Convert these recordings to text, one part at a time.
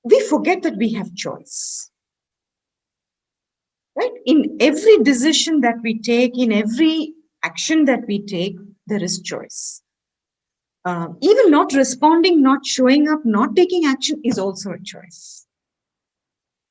we forget that we have choice, right? In every decision that we take, in every action that we take, there is choice. Even not responding, not showing up, not taking action is also a choice.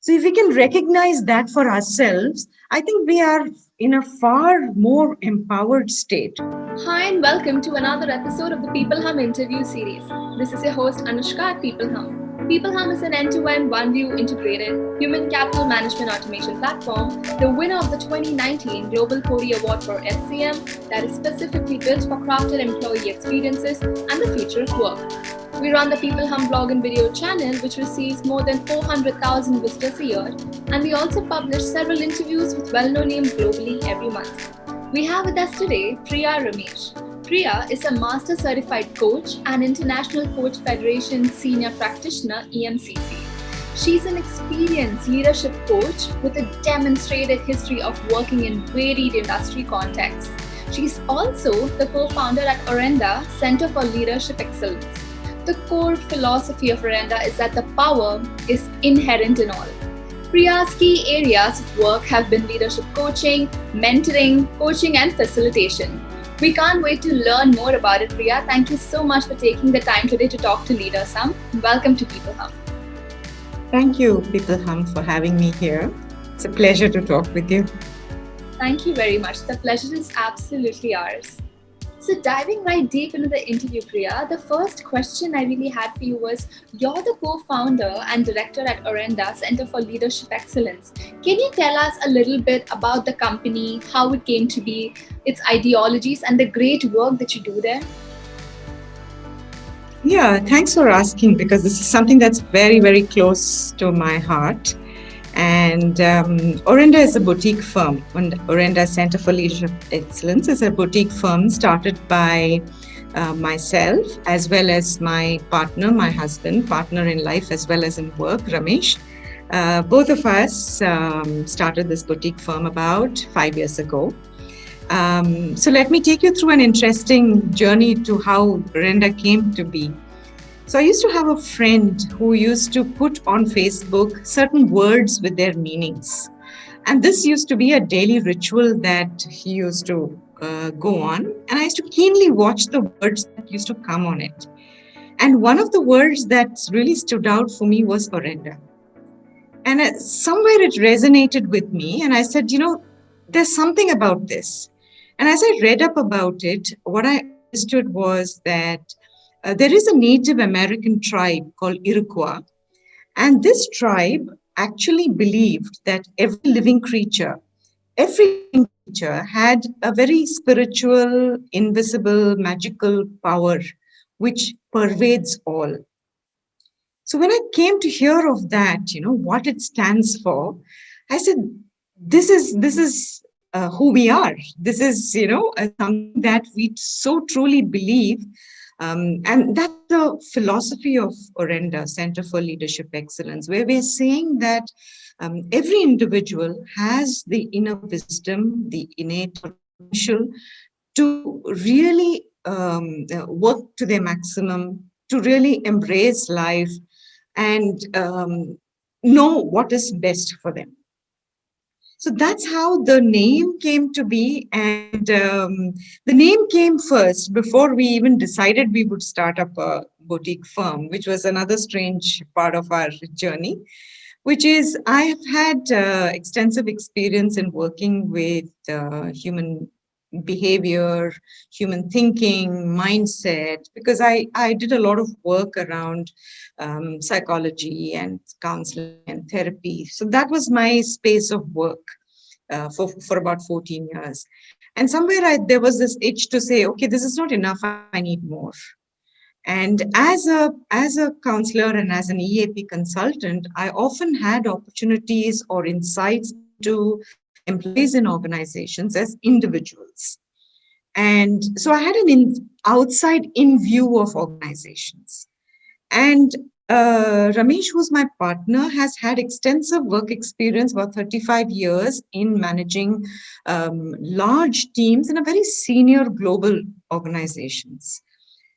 So if we can recognize that for ourselves, I think we are in a far more empowered state. Hi and welcome to another episode of the peopleHum interview series. This is your host Anushka at peopleHum. peopleHum is an end-to-end, one-view integrated human capital management automation platform, the winner of the 2019 Global Cody Award for SCM that is specifically built for crafted employee experiences and the future of work. We run the peopleHum blog and video channel, which receives more than 400,000 visitors a year, and we also publish several interviews with well-known names globally every month. We have with us today Priya Ramesh. Priya is a Master Certified Coach and International Coach Federation Senior Practitioner (EMCC). She's an experienced leadership coach with a demonstrated history of working in varied industry contexts. She's also the co-founder at Orenda Center for Leadership Excellence. The core philosophy of Orenda is that the power is inherent in all. Priya's key areas of work have been leadership coaching, mentoring, coaching, and facilitation. We can't wait to learn more about it, Priya. Thank you so much for taking the time today to talk to leaders. Welcome to peopleHum. Thank you, peopleHum, for having me here. It's a pleasure to talk with you. Thank you very much. The pleasure is absolutely ours. So diving right deep into the interview, Priya, the first question I really had for you was, you're the co-founder and director at Orenda Center for Leadership Excellence. Can you tell us a little bit about the company, how it came to be, its ideologies, and the great work that you do there? Yeah, thanks for asking, because this is something that's very, very close to my heart. And Orenda is a boutique firm. And Orenda Center for Leadership Excellence is a boutique firm started by myself, as well as my partner, my husband, partner in life, as well as in work, Ramesh. Both of us started this boutique firm about 5 years ago. So let me take you through an interesting journey to how Orenda came to be. So I used to have a friend who used to put on Facebook certain words with their meanings. And this used to be a daily ritual that he used to go on. And I used to keenly watch the words that used to come on it. And one of the words that really stood out for me was Orenda. And somewhere it resonated with me. And I said, there's something about this. And as I read up about it, what I understood was that there is a Native American tribe called Iroquois, and this tribe actually believed that every living creature had a very spiritual, invisible, magical power which pervades all. So when I came to hear of that, what it stands for, I said, this is who we are. This is, something that we so truly believe. And that's the philosophy of Orenda, Center for Leadership Excellence, where we're saying that every individual has the inner wisdom, the innate potential to really work to their maximum, to really embrace life and know what is best for them. So that's how the name came to be. And the name came first before we even decided we would start up a boutique firm, which was another strange part of our journey, which is I have had extensive experience in working with human behavior, human thinking, mindset, because I did a lot of work around psychology and counseling and therapy. So that was my space of work for about 14 years. And somewhere there was this itch to say, okay, this is not enough, I need more. And as a counselor and as an EAP consultant, I often had opportunities or insights into employees in organizations as individuals. And so I had an outside in view of organizations. And Ramesh, who's my partner, has had extensive work experience, about 35 years in managing large teams in a very senior global organizations.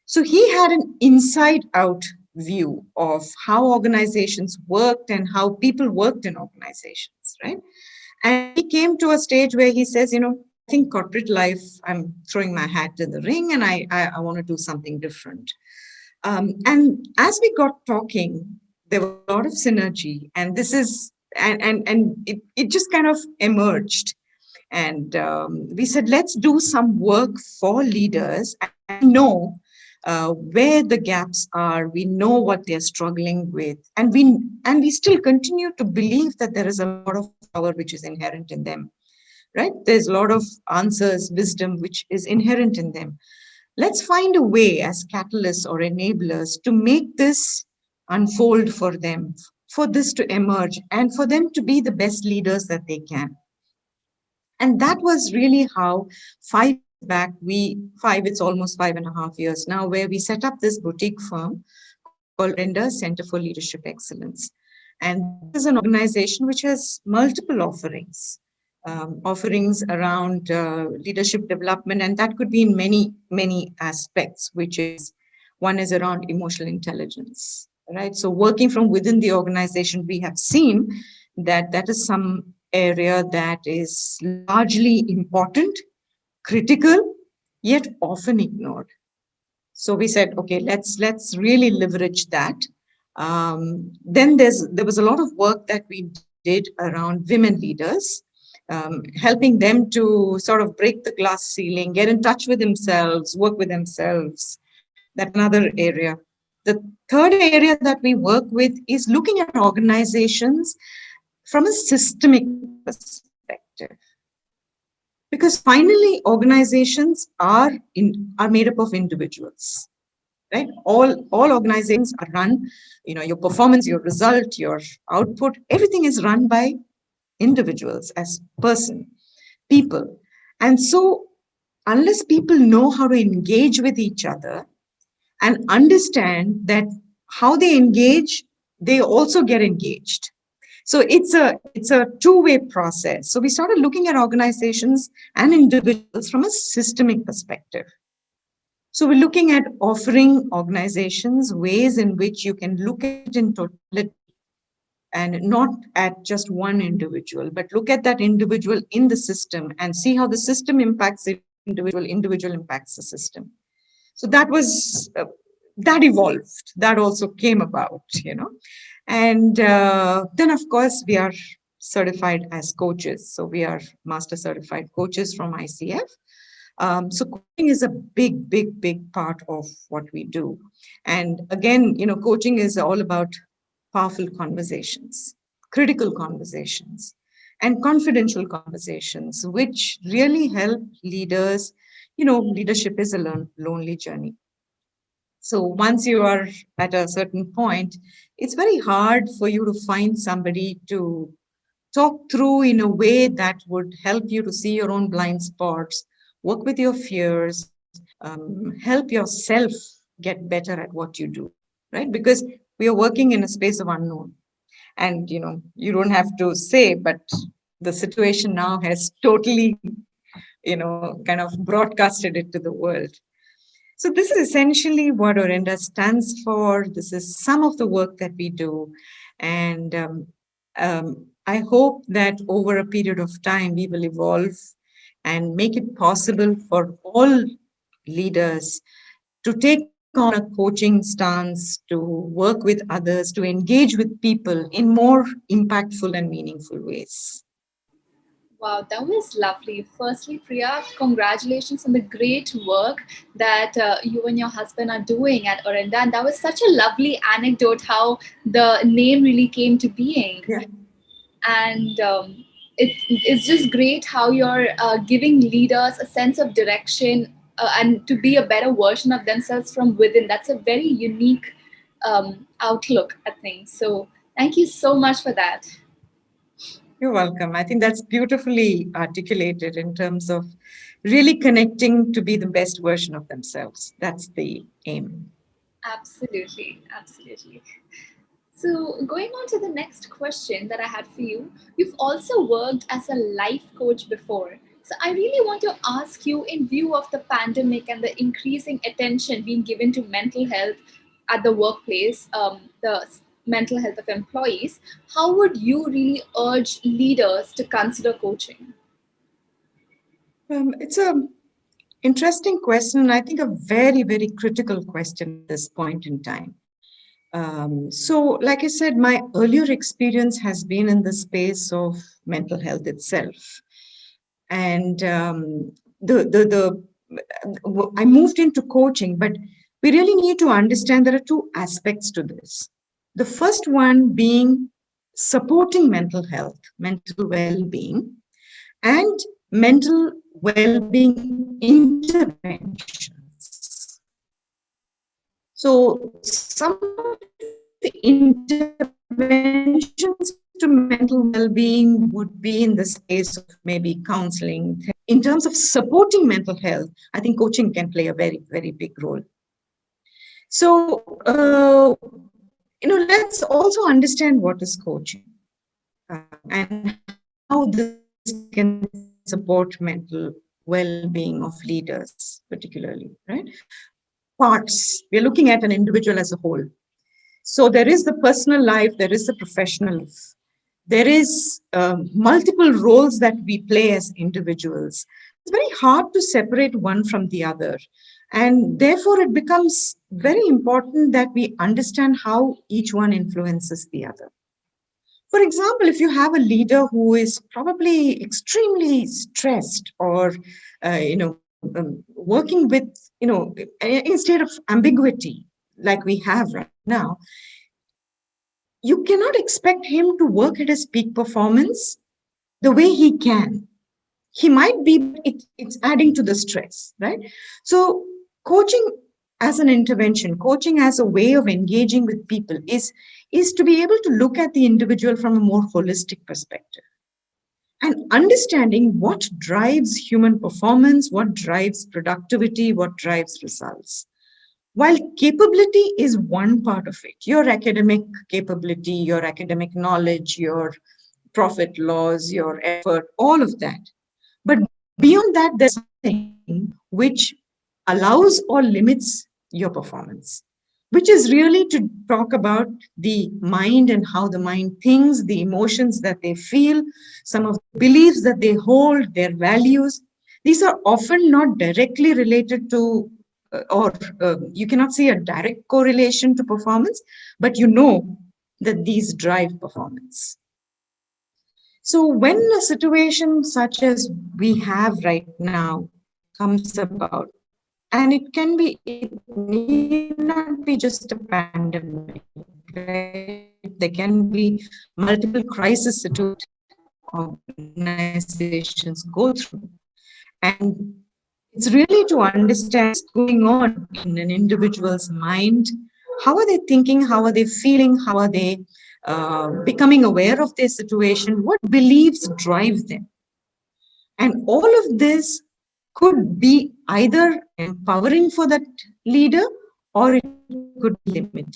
So he had an inside out view of how organizations worked and how people worked in organizations, right? And he came to a stage where he says, I think corporate life, I'm throwing my hat in the ring and I want to do something different. And as we got talking, there was a lot of synergy, and this is, and it just kind of emerged. And we said, let's do some work for leaders, and we know where the gaps are. We know what they're struggling with, and we still continue to believe that there is a lot of power which is inherent in them. Right? There's a lot of answers, wisdom which is inherent in them. Let's find a way as catalysts or enablers to make this unfold for them, for this to emerge, and for them to be the best leaders that they can. And that was really how 5 years back, it's almost 5.5 years now, where we set up this boutique firm called Orenda Center for Leadership Excellence. And this is an organization which has multiple offerings around leadership development, and that could be in many, many aspects, which is one is around emotional intelligence, right? So working from within the organization, we have seen that that is some area that is largely important, critical, yet often ignored. So we said, okay, let's really leverage that. Then there was a lot of work that we did around women leaders, helping them to sort of break the glass ceiling, get in touch with themselves, work with themselves. That's another area. The third area that we work with is looking at organizations from a systemic perspective. Because finally, organizations are made up of individuals, right? All organizations are run, your performance, your result, your output, everything is run by individuals as people. And so unless people know how to engage with each other and understand that how they engage, they also get engaged. So it's a two-way process. So we started looking at organizations and individuals from a systemic perspective. So we're looking at offering organizations ways in which you can look at it in totality and not at just one individual, but look at that individual in the system and see how the system impacts the individual impacts the system. So that evolved. That also came about. And then, of course, we are certified as coaches. So we are master certified coaches from ICF. So coaching is a big, big, big part of what we do. And again, coaching is all about powerful conversations, critical conversations, and confidential conversations, which really help leaders. Leadership is a lonely journey. So once you are at a certain point, it's very hard for you to find somebody to talk through in a way that would help you to see your own blind spots, work with your fears, help yourself get better at what you do, right? Because we are working in a space of unknown. And, you don't have to say, but the situation now has totally, kind of broadcasted it to the world. So this is essentially what Orenda stands for. This is some of the work that we do. And I hope that over a period of time, we will evolve and make it possible for all leaders to take on a coaching stance, to work with others, to engage with people in more impactful and meaningful ways. Wow, that was lovely. Firstly, Priya, congratulations on the great work that you and your husband are doing at Orenda. And that was such a lovely anecdote how the name really came to being. Yeah. And it's just great how you're giving leaders a sense of direction and to be a better version of themselves from within. That's a very unique outlook at things. So thank you so much for that. You're welcome. I think that's beautifully articulated in terms of really connecting to be the best version of themselves. That's the aim. Absolutely, absolutely. So, going on to the next question that I had for you, you've also worked as a life coach before. So, I really want to ask you, in view of the pandemic and the increasing attention being given to mental health, at the workplace, the mental health of employees, how would you really urge leaders to consider coaching? It's a interesting question, and I think a very, very critical question at this point in time. So, like I said, my earlier experience has been in the space of mental health itself, and I moved into coaching, but we really need to understand there are two aspects to this. The first one being supporting mental health, mental well-being, and mental well-being interventions. So some of the interventions to mental well-being would be in the space of maybe counseling. In terms of supporting mental health, I think coaching can play a very, very big role. So, let's also understand what is coaching and how this can support mental well-being of leaders, particularly, right? Parts. We're looking at an individual as a whole. So there is the personal life, there is the professional life. There is multiple roles that we play as individuals. And it's very hard to separate one from the other. And therefore, it becomes very important that we understand how each one influences the other. For example, if you have a leader who is probably extremely stressed or, working with, in a state of ambiguity like we have right now, you cannot expect him to work at his peak performance the way he can. He might be, but it's adding to the stress, right? So, coaching as an intervention, coaching as a way of engaging with people is to be able to look at the individual from a more holistic perspective and understanding what drives human performance, what drives productivity, what drives results. While capability is one part of it, your academic capability, your academic knowledge, your profit laws, your effort, all of that. But beyond that, there's something which allows or limits your performance, which is really to talk about the mind and how the mind thinks, the emotions that they feel, some of the beliefs that they hold, their values. These are often not directly related to, or you cannot see a direct correlation to performance, but you know that these drive performance. So when a situation such as we have right now comes about, and it can be, it need not be just a pandemic, right? There can be multiple crisis situations organizations go through. And it's really to understand what is going on in an individual's mind. How are they thinking? How are they feeling? How are they becoming aware of their situation? What beliefs drive them? And all of this could be either empowering for that leader or it could be limiting.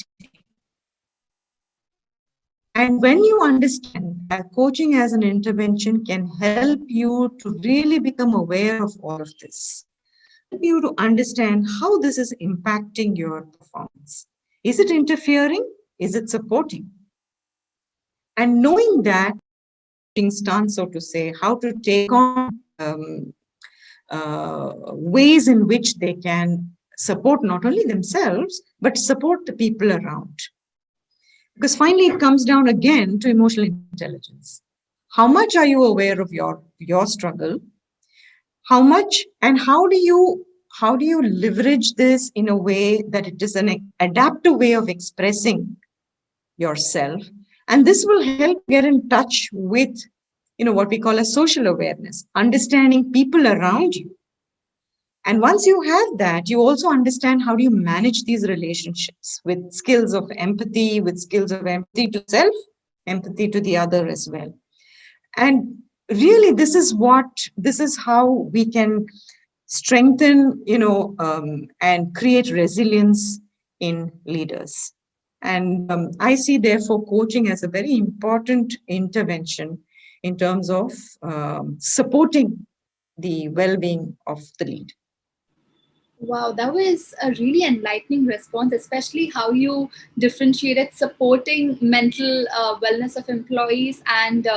And when you understand that coaching as an intervention can help you to really become aware of all of this, help you to understand how this is impacting your performance. Is it interfering? Is it supporting? And knowing that, coaching stance, so to say, how to take on ways in which they can support not only themselves, but support the people around. Because finally, it comes down again to emotional intelligence. How much are you aware of your struggle? How much and how do you leverage this in a way that it is an adaptive way of expressing yourself? And this will help you get in touch with what we call a social awareness, understanding people around you. And once you have that, you also understand how do you manage these relationships with skills of empathy, with skills of empathy to self, empathy to the other as well. And really, this is how we can strengthen, and create resilience in leaders. And I see, therefore, coaching as a very important intervention in terms of supporting the well-being of the lead. Wow, that was a really enlightening response, especially how you differentiated supporting mental wellness of employees and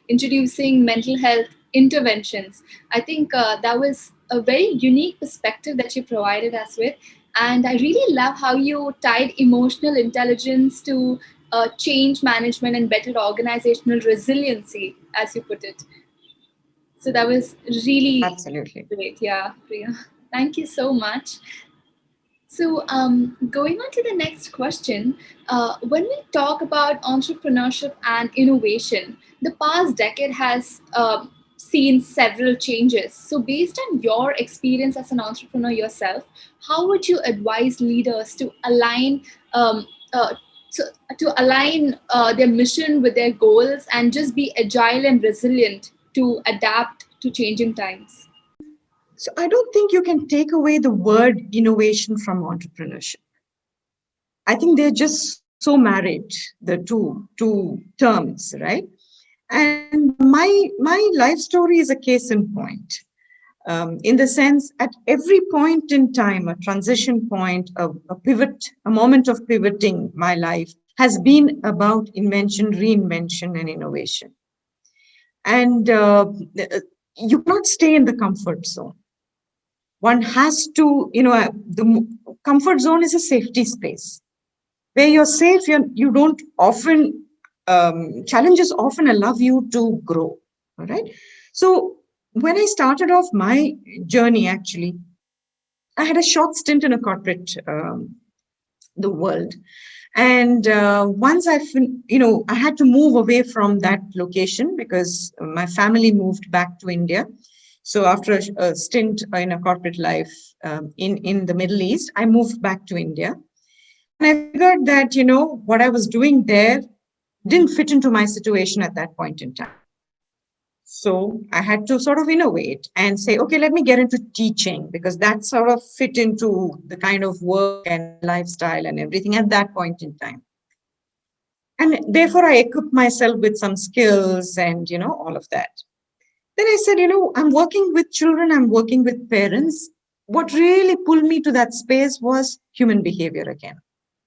introducing mental health interventions. I think that was a very unique perspective that you provided us with. And I really love how you tied emotional intelligence to change management and better organizational resiliency, as you put it. So that was really Absolutely. great. Yeah, Priya. Thank you so much. So, going on to the next question, when we talk about entrepreneurship and innovation, the past decade has seen several changes. So, based on your experience as an entrepreneur yourself, how would you advise leaders to align uh, to, to align their mission with their goals and just be agile and resilient to adapt to changing times? So I don't think you can take away the word innovation from entrepreneurship. I think they're just so married, the two terms, right? And my life story is a case in point. In the sense, at every point in time, a transition point, a pivot, a moment of pivoting my life has been about invention, reinvention, and innovation. And you cannot stay in the comfort zone. One has to, comfort zone is a safety space where you're safe. You don't often, challenges often allow you to grow. All right. So when I started off my journey, actually, I had a short stint in a corporate, the world. And once I had to move away from that location because my family moved back to India. So after a stint in a corporate life in the Middle East, I moved back to India. And I figured that, what I was doing there didn't fit into my situation at that point in time. So I had to sort of innovate and say, okay, let me get into teaching because that sort of fit into the kind of work and my lifestyle and everything at that point in time. And therefore, I equipped myself with some skills and, all of that. Then I said, I'm working with children, I'm working with parents. What really pulled me to that space was human behavior again.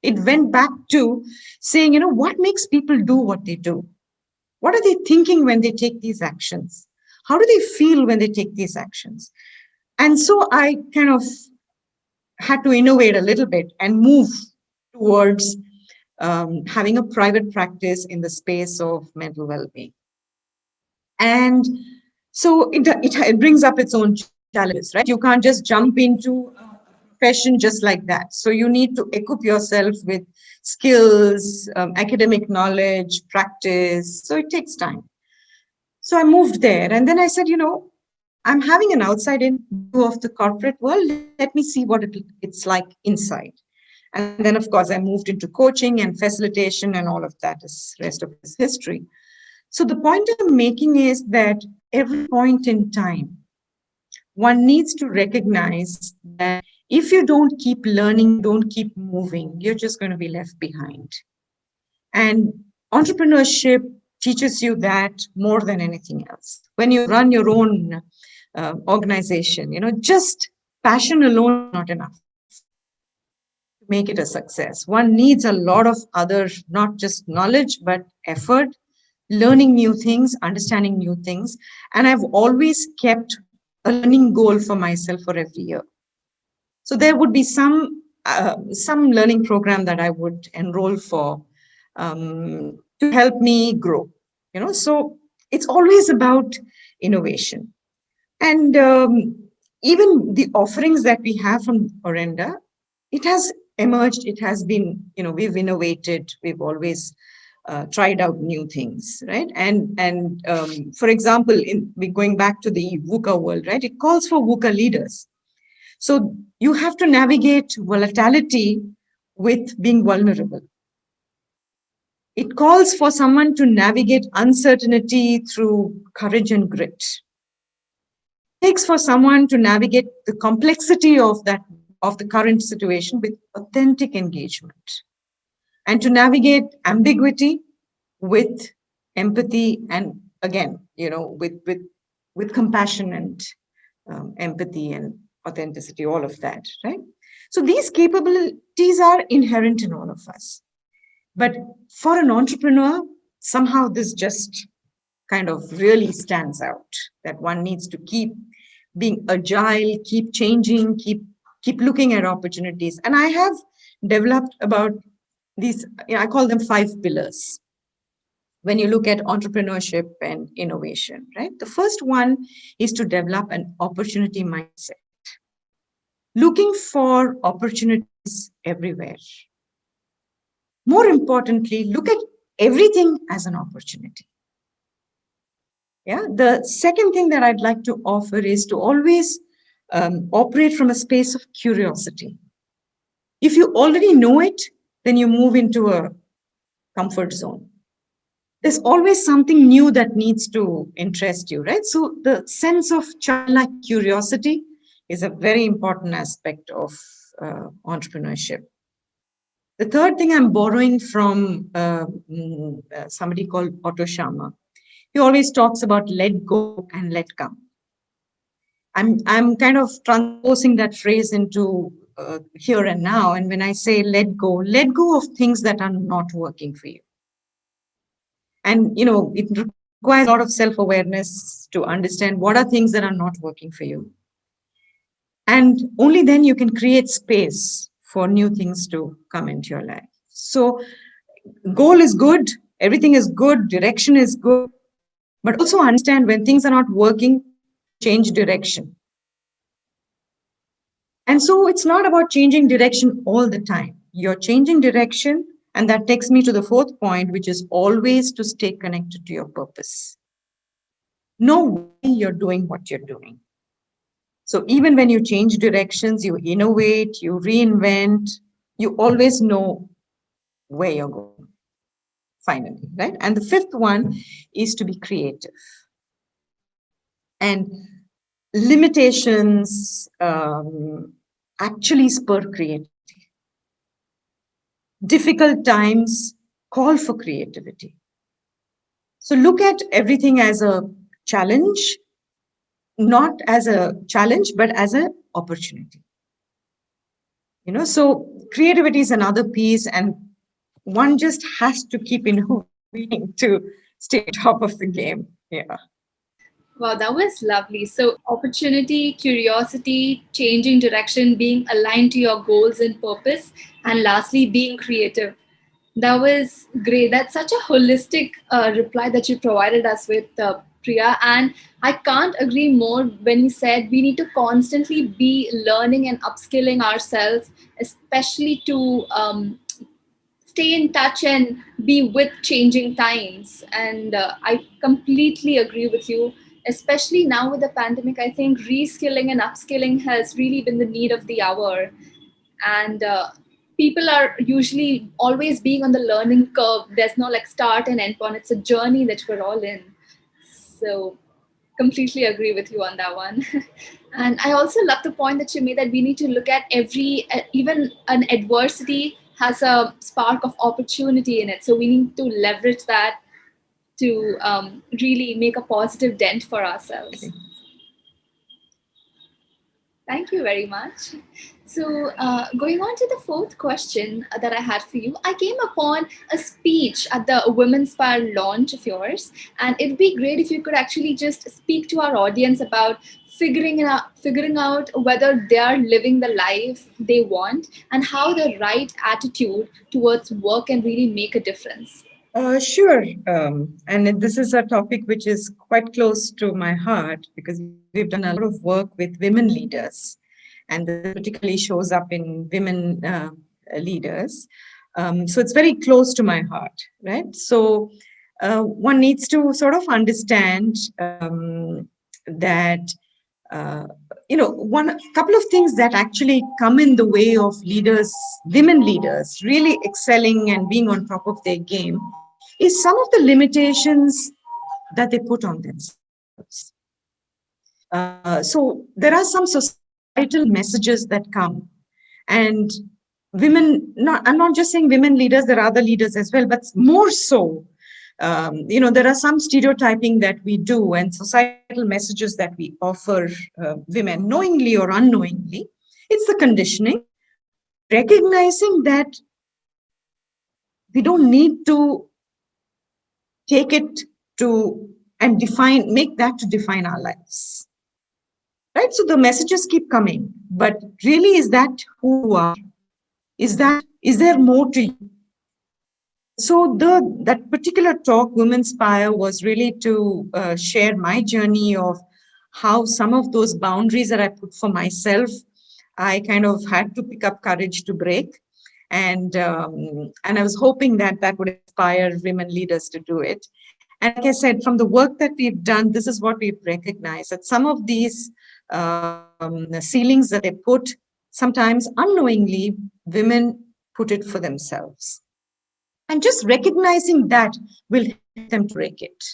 It went back to saying, what makes people do what they do? What are they thinking when they take these actions? How do they feel when they take these actions? And so I kind of had to innovate a little bit and move towards having a private practice in the space of mental well-being. And so it brings up its own challenges, right? You can't just jump into a profession just like that. So you need to equip yourself with skills, academic knowledge, practice. So it takes time. So I moved there. And then I said, I'm having an outside in view of the corporate world. Let me see what it's like inside. And then, of course, I moved into coaching and facilitation, and all of that is rest of it is history. So the point I'm making is that every point in time, one needs to recognize that if you don't keep learning, you don't keep moving, you're just going to be left behind. And entrepreneurship teaches you that more than anything else. When you run your own organization, just passion alone is not enough to make it a success. One needs a lot of other, not just knowledge, but effort, learning new things, understanding new things. And I've always kept a learning goal for myself for every year. So there would be some learning program that I would enroll for to help me grow. So it's always about innovation. And even the offerings that we have from Orenda, it has emerged. It has been, we've innovated. We've always tried out new things, right? And for example, going back to the VUCA world, right? It calls for VUCA leaders. So you have to navigate volatility with being vulnerable. It calls for someone to navigate uncertainty through courage and grit. It takes for someone to navigate the complexity of the current situation with authentic engagement, and to navigate ambiguity with empathy, and again, with compassion and empathy and authenticity, all of that, right? So these capabilities are inherent in all of us. But for an entrepreneur, somehow this just kind of really stands out, that one needs to keep being agile, keep changing, keep looking at opportunities. And I have developed about these, I call them 5 pillars when you look at entrepreneurship and innovation, right? The first one is to develop an opportunity mindset, looking for opportunities everywhere. More importantly, look at everything as an opportunity. Yeah. The second thing that I'd like to offer is to always operate from a space of curiosity. If you already know it, then you move into a comfort zone. There's always something new that needs to interest you, right? So the sense of childlike curiosity is a very important aspect of entrepreneurship. The third thing I'm borrowing from somebody called Otto Sharma. He always talks about let go and let come. I'm kind of transposing that phrase into here and now. And when I say let go of things that are not working for you. And it requires a lot of self-awareness to understand what are things that are not working for you. And only then you can create space for new things to come into your life. So goal is good, everything is good, direction is good, but also understand when things are not working, change direction. And so it's not about changing direction all the time. You're changing direction, and that takes me to the fourth point, which is always to stay connected to your purpose. Know why you're doing what you're doing. So even when you change directions, you innovate, you reinvent, you always know where you're going, finally, right? And the fifth one is to be creative. And limitations actually spur creativity. Difficult times call for creativity. So look at everything as a challenge, not as a challenge, but as an opportunity. So creativity is another piece, and one just has to keep innovating to stay on top of the game. Yeah. Wow, that was lovely. So, opportunity, curiosity, changing direction, being aligned to your goals and purpose, and lastly, being creative. That was great. That's such a holistic reply that you provided us with, Priya. And I can't agree more when you said we need to constantly be learning and upskilling ourselves, especially to stay in touch and be with changing times. And I completely agree with you, especially now with the pandemic. I think reskilling and upskilling has really been the need of the hour. And people are usually always being on the learning curve. There's no like start and end point. It's a journey that we're all in. So completely agree with you on that one. And I also love the point that you made, that we need to look at every even an adversity has a spark of opportunity in it, so we need to leverage that to really make a positive dent for ourselves. Thank you very much. So, going on to the fourth question that I had for you, I came upon a speech at the Women's Power launch of yours, and it'd be great if you could actually just speak to our audience about figuring out whether they are living the life they want and how the right attitude towards work can really make a difference. Sure. And this is a topic which is quite close to my heart because we've done a lot of work with women leaders. And this particularly shows up in women leaders. So it's very close to my heart, right? So one needs to sort of understand that one couple of things that actually come in the way of leaders, women leaders, really excelling and being on top of their game, is some of the limitations that they put on themselves. So there are some societal messages that come, and women. I'm not just saying women leaders. There are other leaders as well, but more so, There are some stereotyping that we do and societal messages that we offer women, knowingly or unknowingly. It's the conditioning, but recognizing that we don't need to take it to and make that to define our lives. Right? So the messages keep coming, but really, is that who you are? Is there more to you? So that particular talk, Women's Spire, was really to share my journey of how some of those boundaries that I put for myself, I kind of had to pick up courage to break, and I was hoping that that would inspire women leaders to do it. And like I said, from the work that we've done, this is what we've recognized, that some of these ceilings that they put, sometimes unknowingly, women put it for themselves. And just recognizing that will help them to break it.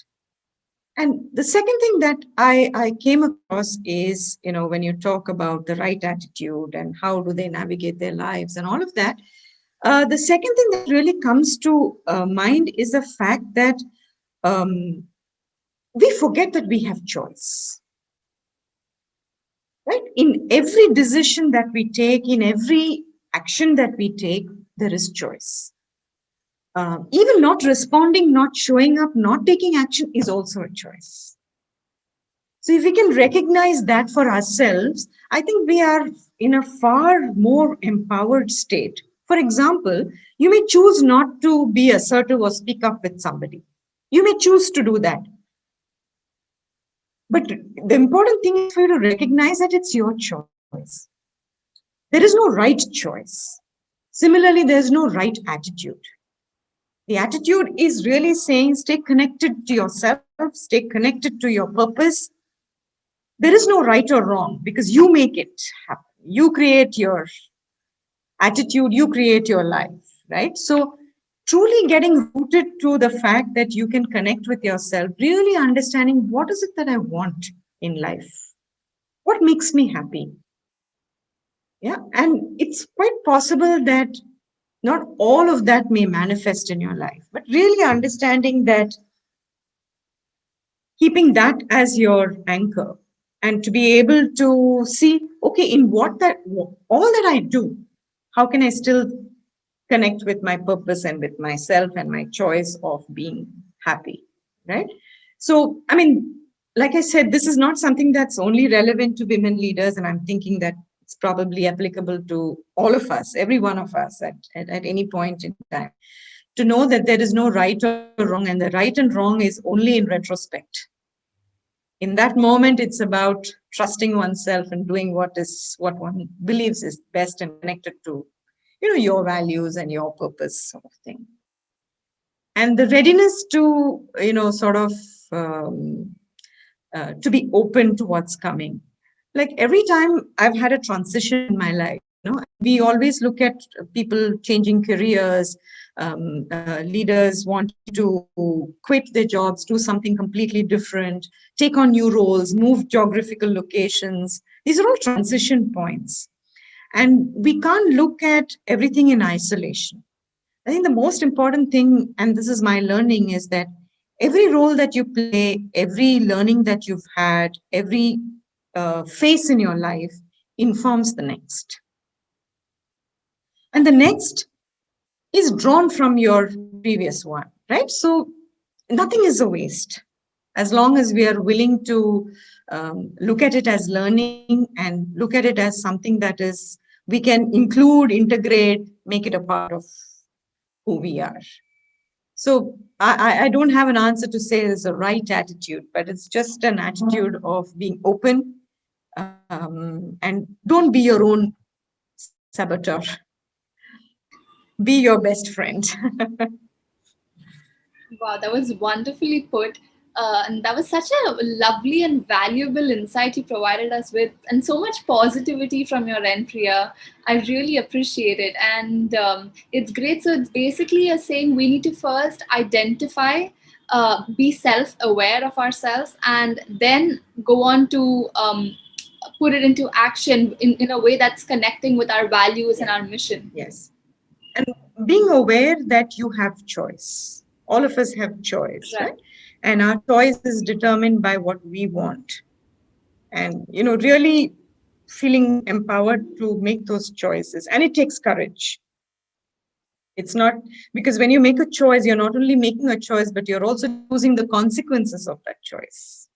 And the second thing that I came across is, when you talk about the right attitude and how do they navigate their lives and all of that, the second thing that really comes to mind is the fact that um, we forget that we have choice. Right? In every decision that we take, in every action that we take, there is choice. Even not responding, not showing up, not taking action is also a choice. So if we can recognize that for ourselves, I think we are in a far more empowered state. For example, you may choose not to be assertive or speak up with somebody. You may choose to do that. But the important thing is for you to recognize that it's your choice. There is no right choice. Similarly, there's no right attitude. The attitude is really saying stay connected to yourself, stay connected to your purpose. There is no right or wrong because you make it happen. You create your attitude, you create your life, right? So, truly getting rooted to the fact that you can connect with yourself, really understanding what is it that I want in life? What makes me happy? Yeah. And it's quite possible that not all of that may manifest in your life, but really understanding that, keeping that as your anchor, and to be able to see, okay, in all that I do, how can I still connect with my purpose and with myself and my choice of being happy, right? So, I mean, like I said, this is not something that's only relevant to women leaders, and I'm thinking that it's probably applicable to all of us, every one of us at any point in time, to know that there is no right or wrong, and the right and wrong is only in retrospect. In that moment, it's about trusting oneself and doing what one believes is best and connected to, your values and your purpose, sort of thing. And the readiness to, sort of to be open to what's coming. Like every time I've had a transition in my life, we always look at people changing careers, leaders wanting to quit their jobs, do something completely different, take on new roles, move geographical locations. These are all transition points. And we can't look at everything in isolation. I think the most important thing, and this is my learning, is that every role that you play, every learning that you've had, every phase in your life informs the next. And the next is drawn from your previous one, right? So nothing is a waste as long as we are willing to look at it as learning and look at it as something that is we can include, integrate, make it a part of who we are. So I don't have an answer to say there's a right attitude, but it's just an attitude of being open, and don't be your own saboteur. Be your best friend. Wow, that was wonderfully put. And that was such a lovely and valuable insight you provided us with, and so much positivity from your end, Priya. I really appreciate it. And it's great. So, it's basically a saying we need to first identify, be self aware of ourselves, and then go on to put it into action in a way that's connecting with our values and our mission. Yes. And being aware that you have choice. All of us have choice, Right. right? And our choice is determined by what we want. And, really feeling empowered to make those choices. And it takes courage. It's not because when you make a choice, you're not only making a choice, but you're also choosing the consequences of that choice.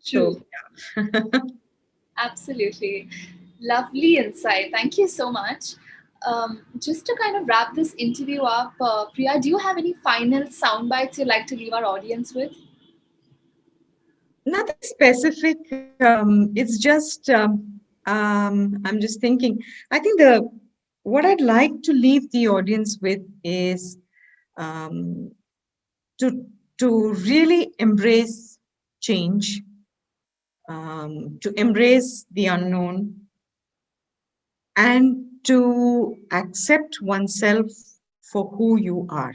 True. So, yeah. Absolutely. Lovely insight. Thank you so much. Just to kind of wrap this interview up, Priya, do you have any final sound bites you'd like to leave our audience with? Nothing specific. It's just, I'm just thinking, I think what I'd like to leave the audience with is um, to, to really embrace change, to embrace the unknown, and to accept oneself for who you are.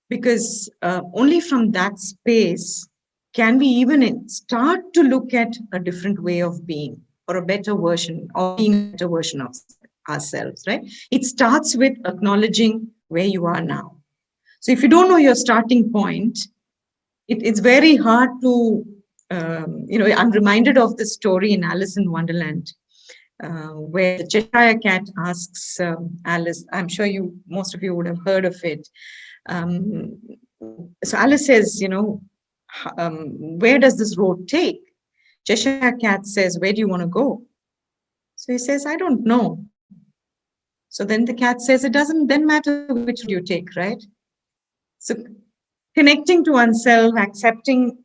Because only from that space can we even start to look at a different way of being, or a better version, or being a better version of ourselves, right? It starts with acknowledging where you are now. So if you don't know your starting point, it's very hard to, I'm reminded of the story in Alice in Wonderland, where the Cheshire Cat asks Alice, I'm sure most of you would have heard of it. Um, so Alice says, where does this road take? Cheshire Cat says, where do you want to go? So he says, I don't know. So then the cat says, it doesn't then matter which road you take, right? So connecting to oneself, accepting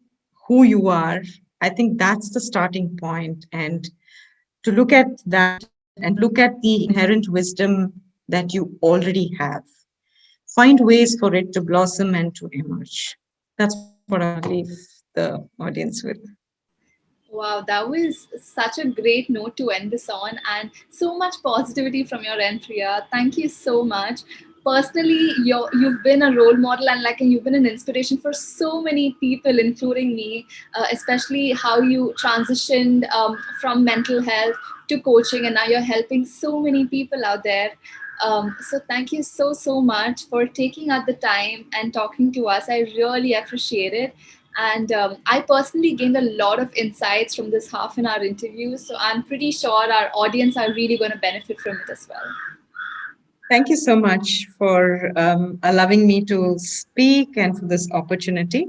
who you are, I think that's the starting point. And to look at that and look at the inherent wisdom that you already have. Find ways for it to blossom and to emerge. That's what I want to leave the audience with. Wow, that was such a great note to end this on, and so much positivity from your end, Priya. Thank you so much. Personally, you've been a role model, and like you've been an inspiration for so many people, including me. Especially how you transitioned from mental health to coaching, and now you're helping so many people out there. So thank you so much for taking out the time and talking to us. I really appreciate it. And I personally gained a lot of insights from this half an hour interview. So I'm pretty sure our audience are really going to benefit from it as well. Thank you so much for allowing me to speak and for this opportunity.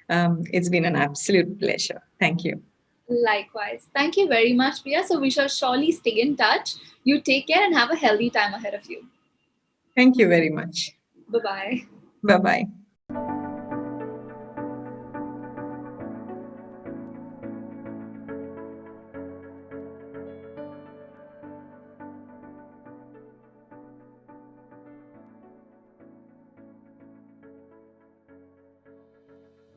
It's been an absolute pleasure. Thank you. Likewise. Thank you very much, Priya. So we shall surely stay in touch. You take care and have a healthy time ahead of you. Thank you very much. Bye bye. Bye bye.